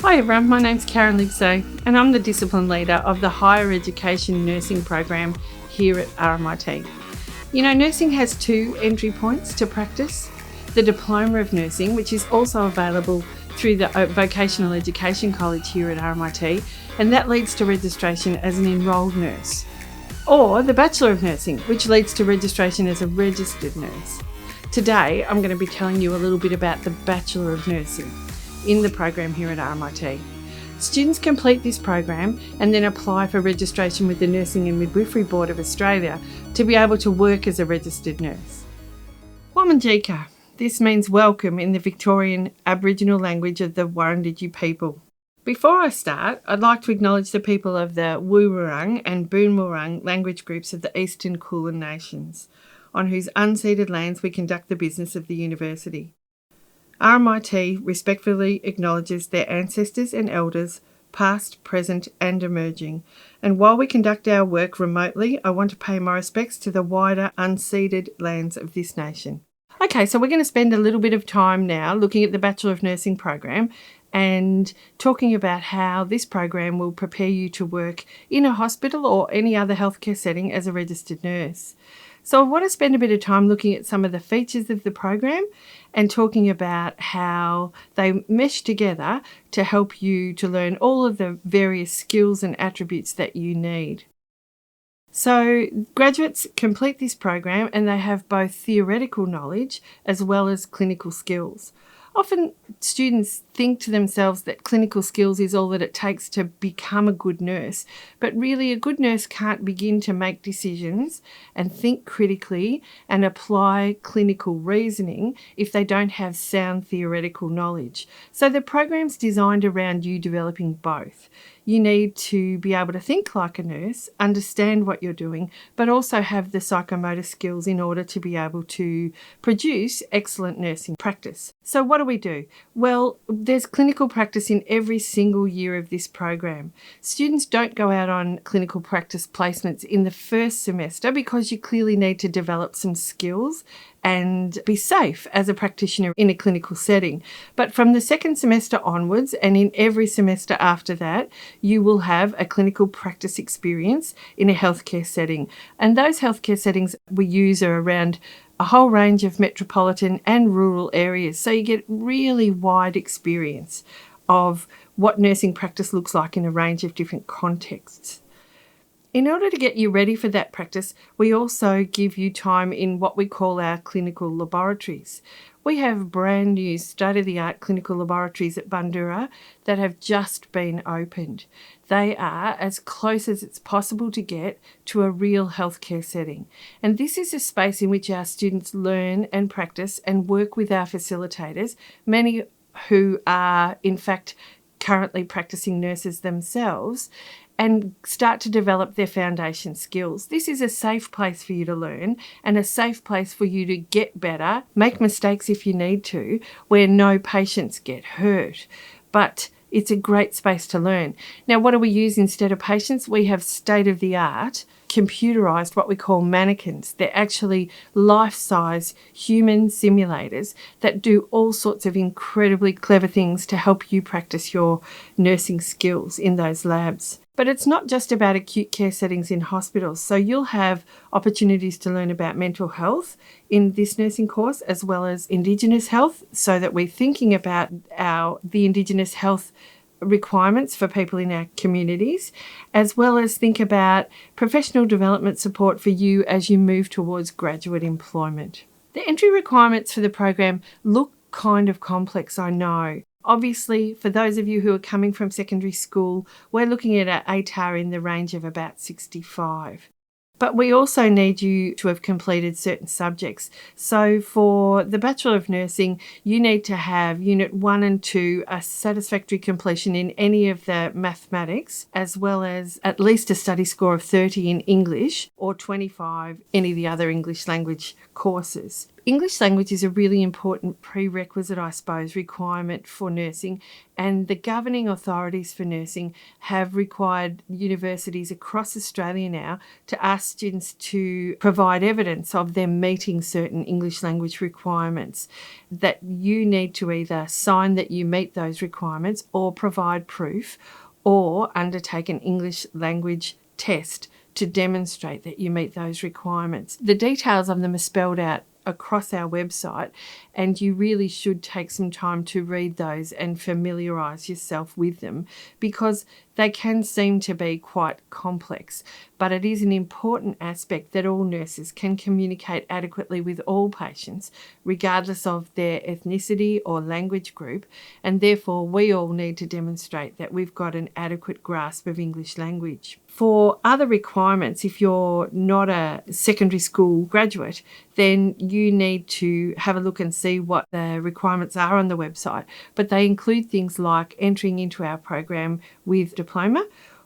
Hi everyone, my name's Karen Ligso and I'm the Discipline Leader of the Higher Education Nursing Program here at RMIT. You know, nursing has two entry points to practice. The Diploma of Nursing, which is also available through the Vocational Education College here at RMIT, and that leads to registration as an enrolled nurse. Or the Bachelor of Nursing, which leads to registration as a registered nurse. Today, I'm going to be telling you a little bit about the Bachelor of Nursing in the program here at RMIT. Students complete this program and then apply for registration with the Nursing and Midwifery Board of Australia to be able to work as a registered nurse. Wamanjika. This means welcome in the Victorian Aboriginal language of the Wurundjeri people. Before I start, I'd like to acknowledge the people of the Woiwurrung and Boonwurrung language groups of the Eastern Kulin Nations, on whose unceded lands we conduct the business of the university. RMIT respectfully acknowledges their ancestors and elders, past, present and emerging. And while we conduct our work remotely, I want to pay my respects to the wider unceded lands of this nation. Okay, so we're going to spend a little bit of time now looking at the Bachelor of Nursing program and talking about how this program will prepare you to work in a hospital or any other healthcare setting as a registered nurse. So I want to spend a bit of time looking at some of the features of the program and talking about how they mesh together to help you to learn all of the various skills and attributes that you need. So graduates complete this program and they have both theoretical knowledge as well as clinical skills. Often students think to themselves that clinical skills is all that it takes to become a good nurse, but really a good nurse can't begin to make decisions and think critically and apply clinical reasoning if they don't have sound theoretical knowledge. So the program's designed around you developing both. You need to be able to think like a nurse, understand what you're doing, but also have the psychomotor skills in order to be able to produce excellent nursing practice. So what do? Well, there's clinical practice in every single year of this program. Students don't go out on clinical practice placements in the first semester because you clearly need to develop some skills and be safe as a practitioner in a clinical setting. But from the second semester onwards and in every semester after that, you will have a clinical practice experience in a healthcare setting. And those healthcare settings we use are around a whole range of metropolitan and rural areas. So you get really wide experience of what nursing practice looks like in a range of different contexts. In order to get you ready for that practice, we also give you time in what we call our clinical laboratories. We have brand new state-of-the-art clinical laboratories at Bundoora that have just been opened. They are as close as it's possible to get to a real healthcare setting. And this is a space in which our students learn and practice and work with our facilitators, many who are in fact currently practicing nurses themselves, and start to develop their foundation skills. This is a safe place for you to learn and a safe place for you to get better, make mistakes if you need to, where no patients get hurt. But it's a great space to learn. Now, what do we use instead of patients? We have state-of-the-art computerized what we call mannequins. They're actually life-size human simulators that do all sorts of incredibly clever things to help you practice your nursing skills in those labs. But it's not just about acute care settings in hospitals. So you'll have opportunities to learn about mental health in this nursing course, as well as Indigenous health, so that we're thinking about the Indigenous health requirements for people in our communities, as well as think about professional development support for you as you move towards graduate employment. The entry requirements for the program look kind of complex, I know. Obviously, for those of you who are coming from secondary school, we're looking at an ATAR in the range of about 65. But we also need you to have completed certain subjects. So for the Bachelor of Nursing, you need to have Unit 1 and 2 a satisfactory completion in any of the mathematics, as well as at least a study score of 30 in English or 25 any of the other English language courses. English language is a really important prerequisite, I suppose, requirement for nursing, and the governing authorities for nursing have required universities across Australia now to ask students to provide evidence of them meeting certain English language requirements, that you need to either sign that you meet those requirements or provide proof or undertake an English language test to demonstrate that you meet those requirements. The details of them are spelled out across our website, and you really should take some time to read those and familiarise yourself with them, because they can seem to be quite complex, but it is an important aspect that all nurses can communicate adequately with all patients, regardless of their ethnicity or language group, and therefore we all need to demonstrate that we've got an adequate grasp of English language. For other requirements, if you're not a secondary school graduate, then you need to have a look and see what the requirements are on the website. But they include things like entering into our program with diploma,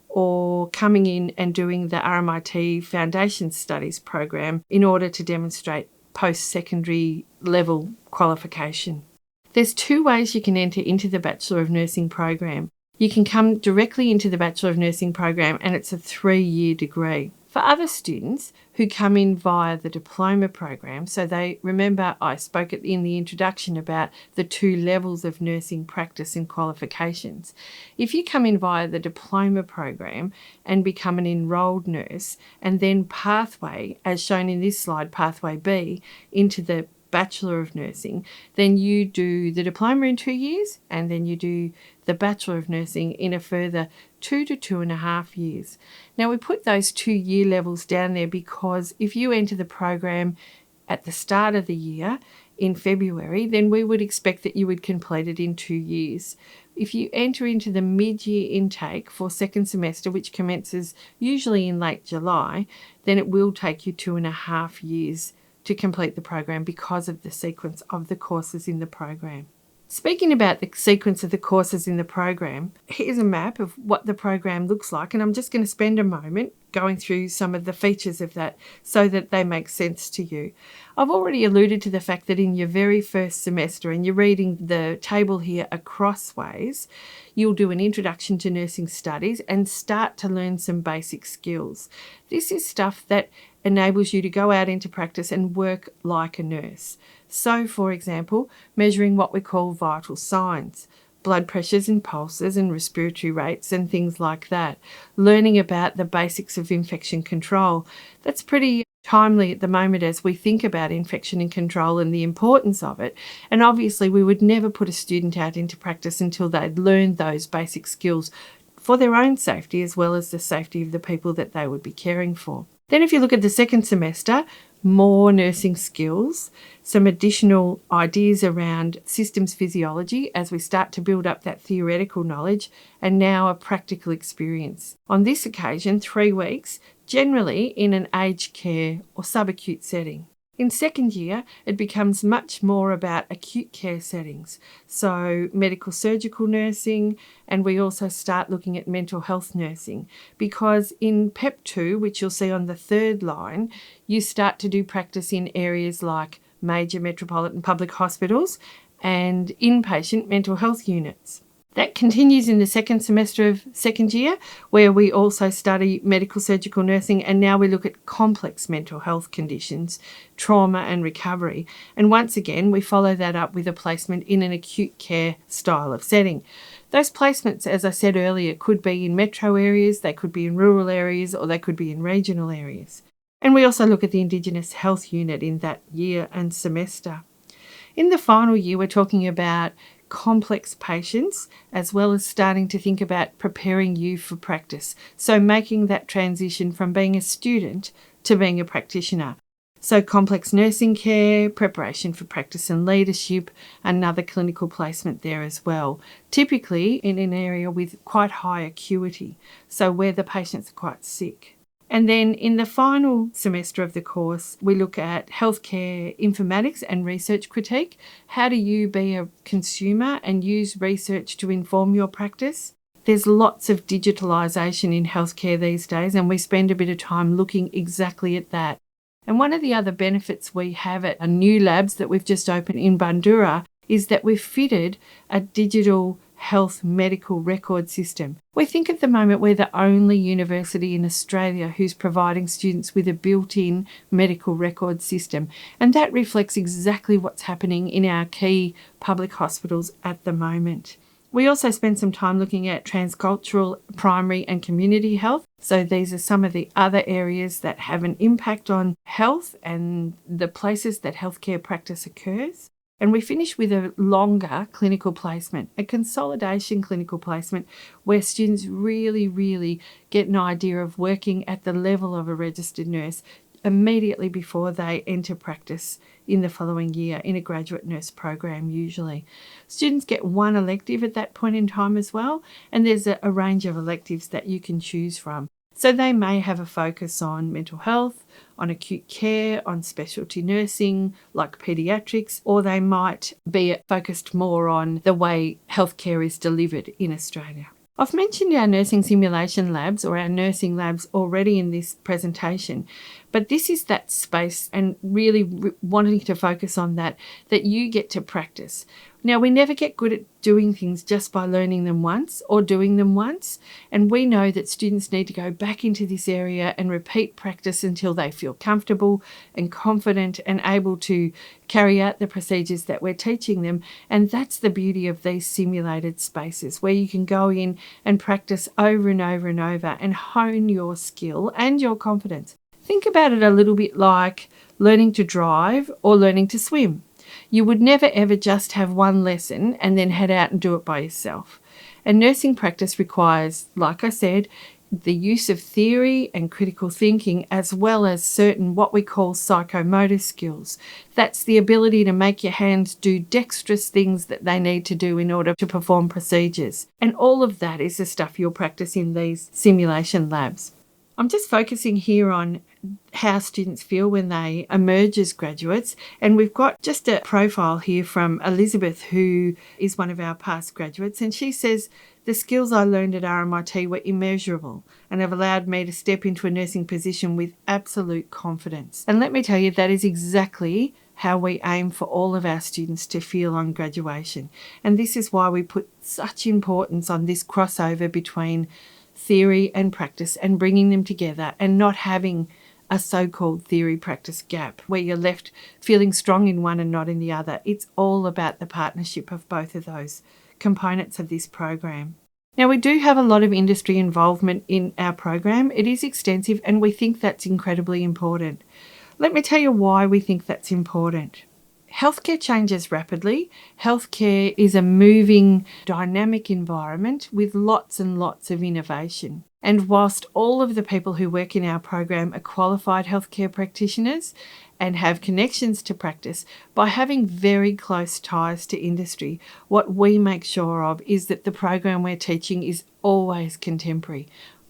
or coming in and doing the RMIT Foundation Studies program in order to demonstrate post-secondary level qualification. There's 2 ways you can enter into the Bachelor of Nursing program. You can come directly into the Bachelor of Nursing program, and it's a 3-year degree. For other students who come in via the diploma program, so they remember I spoke in the introduction about the 2 levels of nursing practice and qualifications. If you come in via the diploma program and become an enrolled nurse, and then pathway, as shown in this slide, pathway B, into the Bachelor of Nursing, then you do the diploma in 2 years, and then you do the Bachelor of Nursing in a further 2 to 2.5 years. Now, we put those 2-year levels down there because if you enter the program at the start of the year in February, then we would expect that you would complete it in 2 years. If you enter into the mid-year intake for second semester, which commences usually in late July, then it will take you 2.5 years to complete the program because of the sequence of the courses in the program. Speaking about the sequence of the courses in the program, here's a map of what the program looks like, and I'm just going to spend a moment going through some of the features of that so that they make sense to you. I've already alluded to the fact that in your very first semester, and you're reading the table here acrossways, you'll do an introduction to nursing studies and start to learn some basic skills. This is stuff that enables you to go out into practice and work like a nurse. So, for example, measuring what we call vital signs, blood pressures and pulses and respiratory rates and things like that. Learning about the basics of infection control. That's pretty timely at the moment as we think about infection and control and the importance of it. And obviously we would never put a student out into practice until they'd learned those basic skills for their own safety as well as the safety of the people that they would be caring for. Then if you look at the second semester, more nursing skills, some additional ideas around systems physiology as we start to build up that theoretical knowledge, and now a practical experience. On this occasion, 3 weeks, generally in an aged care or subacute setting. In second year, it becomes much more about acute care settings, so medical surgical nursing, and we also start looking at mental health nursing, because in PEP 2, which you'll see on the 3rd line, you start to do practice in areas like major metropolitan public hospitals and inpatient mental health units. That continues in the second semester of second year, where we also study medical surgical nursing, and now we look at complex mental health conditions, trauma and recovery. And once again, we follow that up with a placement in an acute care style of setting. Those placements, as I said earlier, could be in metro areas, they could be in rural areas, or they could be in regional areas. And we also look at the Indigenous Health Unit in that year and semester. In the final year, we're talking about complex patients, as well as starting to think about preparing you for practice. So making that transition from being a student to being a practitioner. So complex nursing care, preparation for practice and leadership, another clinical placement there as well. Typically in an area with quite high acuity, so where the patients are quite sick. And then in the final semester of the course, we look at healthcare informatics and research critique. How do you be a consumer and use research to inform your practice? There's lots of digitalisation in healthcare these days, and we spend a bit of time looking exactly at that. And one of the other benefits we have at our new labs that we've just opened in Bundoora is that we've fitted a digital health medical record system. We think at the moment we're the only university in Australia who's providing students with a built-in medical record system, and that reflects exactly what's happening in our key public hospitals at the moment. We also spend some time looking at transcultural, primary and community health. So these are some of the other areas that have an impact on health and the places that healthcare practice occurs. And we finish with a longer clinical placement, a consolidation clinical placement where students really get an idea of working at the level of a registered nurse immediately before they enter practice in the following year in a graduate nurse program usually. Students get one elective at that point in time as well, and there's a range of electives that you can choose from. So they may have a focus on mental health, on acute care, on specialty nursing like paediatrics, or they might be focused more on the way healthcare is delivered in Australia. I've mentioned our nursing simulation labs or our nursing labs already in this presentation, but this is that space and really wanting to focus on that you get to practice. Now, we never get good at doing things just by learning them once or doing them once, and we know that students need to go back into this area and repeat practice until they feel comfortable and confident and able to carry out the procedures that we're teaching them. And that's the beauty of these simulated spaces where you can go in and practice over and over and over and hone your skill and your confidence. Think about it a little bit like learning to drive or learning to swim. You would never ever just have one lesson and then head out and do it by yourself. And nursing practice requires, like I said, the use of theory and critical thinking, as well as certain what we call psychomotor skills. That's the ability to make your hands do dexterous things that they need to do in order to perform procedures. And all of that is the stuff you'll practice in these simulation labs. I'm just focusing here on how students feel when they emerge as graduates. And we've got just a profile here from Elizabeth, who is one of our past graduates. And she says, the skills I learned at RMIT were immeasurable and have allowed me to step into a nursing position with absolute confidence. And let me tell you, that is exactly how we aim for all of our students to feel on graduation. And this is why we put such importance on this crossover between theory and practice and bringing them together and not having a so-called theory practice gap where you're left feeling strong in one and not in the other. It's all about the partnership of both of those components of this program. Now, we do have a lot of industry involvement in our program. It is extensive and we think that's incredibly important. Let me tell you why we think that's important. Healthcare changes rapidly. Healthcare is a moving, dynamic environment with lots and lots of innovation. And whilst all of the people who work in our program are qualified healthcare practitioners and have connections to practice, by having very close ties to industry, what we make sure of is that the program we're teaching is always contemporary,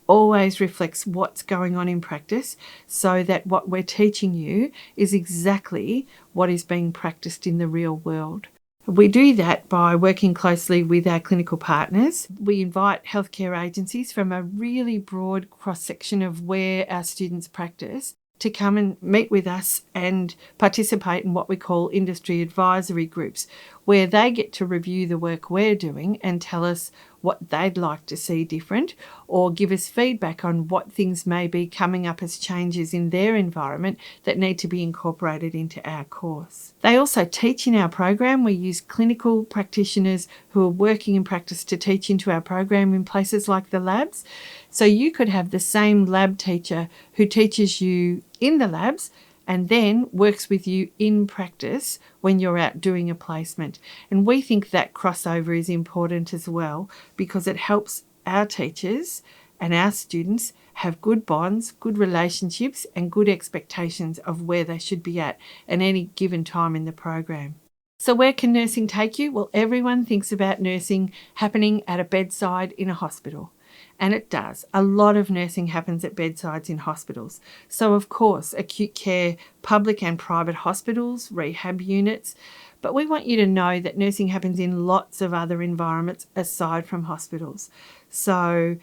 always reflects what's going on in practice, so that what we're teaching you is exactly what is being practiced in the real world. We do that by working closely with our clinical partners. We invite healthcare agencies from a really broad cross-section of where our students practice to come and meet with us and participate in what we call industry advisory groups, where they get to review the work we're doing and tell us what they'd like to see different, or give us feedback on what things may be coming up as changes in their environment that need to be incorporated into our course. They also teach in our program. We use clinical practitioners who are working in practice to teach into our program in places like the labs. So you could have the same lab teacher who teaches you in the labs and then works with you in practice when you're out doing a placement. And we think that crossover is important as well, because it helps our teachers and our students have good bonds, good relationships, and good expectations of where they should be at any given time in the program. So where can nursing take you? Well, everyone thinks about nursing happening at a bedside in a hospital. And it does. A lot of nursing happens at bedsides in hospitals. So, of course, acute care, public and private hospitals, rehab units. But we want you to know that nursing happens in lots of other environments aside from hospitals. So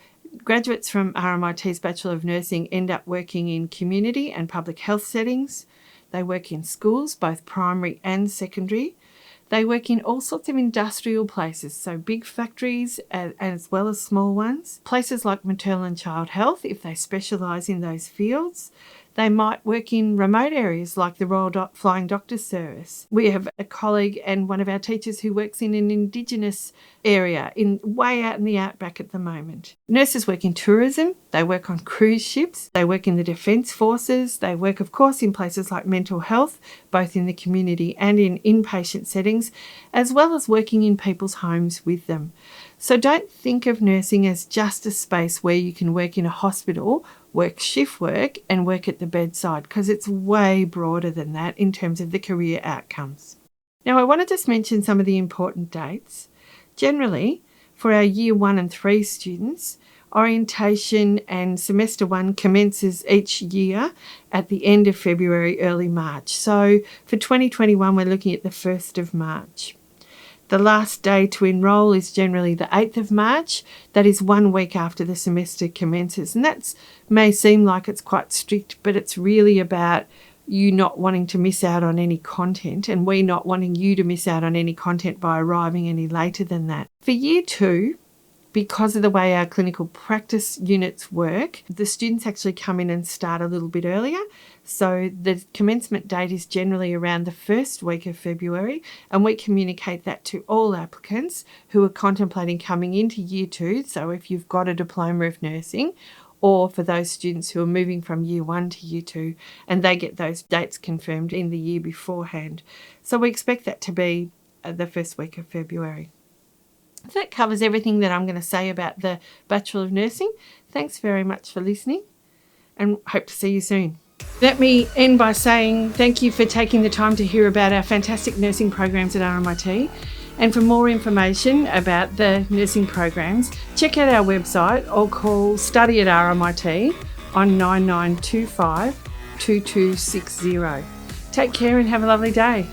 Graduates from RMIT's Bachelor of Nursing end up working in community and public health settings. They work in schools, both primary and secondary. They work in all sorts of industrial places, so big factories as well as small ones. Places like maternal and child health, if they specialise in those fields. They might work in remote areas like the Royal Flying Doctors Service. We have a colleague and one of our teachers who works in an Indigenous area way out in the outback at the moment. Nurses work in tourism, they work on cruise ships, they work in the Defence Forces, they work of course in places like mental health, both in the community and in inpatient settings, as well as working in people's homes with them. So don't think of nursing as just a space where you can work in a hospital, work shift work and work at the bedside, because it's way broader than that in terms of the career outcomes. Now I want to just mention some of the important dates. Generally, for our Year 1 and 3 students, orientation and Semester 1 commences each year at the end of February, early March. So for 2021, we're looking at the 1st of March. The last day to enrol is generally the 8th of March. That is 1 week after the semester commences. And that may seem like it's quite strict, but it's really about you not wanting to miss out on any content and we not wanting you to miss out on any content by arriving any later than that. For Year 2, because of the way our clinical practice units work, the students actually come in and start a little bit earlier. So the commencement date is generally around the first week of February, and we communicate that to all applicants who are contemplating coming into Year 2. So if you've got a Diploma of Nursing, or for those students who are moving from Year 1 to Year 2, and they get those dates confirmed in the year beforehand. So we expect that to be the first week of February. That covers everything that I'm going to say about the Bachelor of Nursing. Thanks very much for listening and hope to see you soon. Let me end by saying thank you for taking the time to hear about our fantastic nursing programs at RMIT. And for more information about the nursing programs, check out our website or call Study at RMIT on 9925 2260. Take care and have a lovely day.